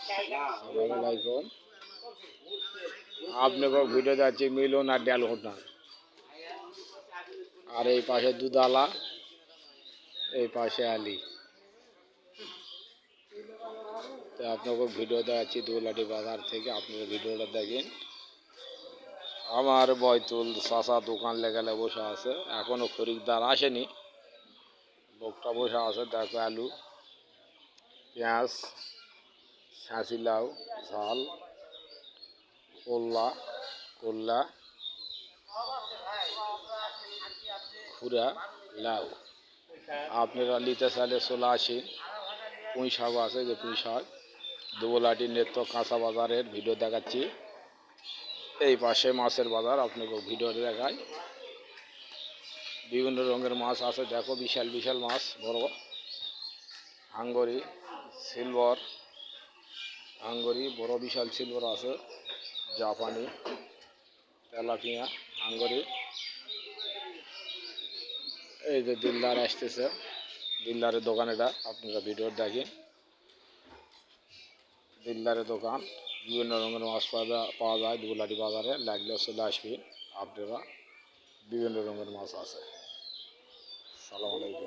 আসসালামু আলাইকুম। আপনাকে ভিডিও যাচ্ছে মিলন আর ডেলঘটনা। আর এই পাশে দুধালা, এই পাশে আলী। তো আপনাকে ভিডিও দেখাচ্ছি দুলাটি বাজার থেকে। আপনারা ভিডিওটা দেখেন। আমার বয়তুল চাচা দোকান লেগালে বসে আছে, এখনো খরিদ্দার আসেনি। লোকটা বসে আছে, দেখো আলু, পেঁয়াজ, ছাঁচি লাউ, ঝাল, করলা, খুরা, লাউ। আপনারা নিতে চাইলে চলে আসেন। পুঁই শাক আছে, যে পুঁই শাক। দুবলাটি নেত্য কাঁচা বাজারের ভিডিও দেখাচ্ছি। এই পাশে মাছের বাজার, আপনাকে ভিডিও দেখায়। বিভিন্ন রঙের মাছ আছে, দেখো বিশাল বিশাল মাছ, বড় হাঙ্গরি, সিলভার, হাঙ্গরি বড় বিশাল সিলভার আছে, জাপানি, তেলাপিয়া, হাঙ্গরি। এই যে দিলদার আসতেছে, দিলদারের দোকান এটা, আপনারা ভিডিও দেখেন। দিলদারের দোকান, বিভিন্ন রঙের মাছ পাওয়া যায় দুলাটি বাজারে। লাগলে চলে আসবেন আপনারা, বিভিন্ন রঙের মাছ আছে। সালাম আলাইকুম।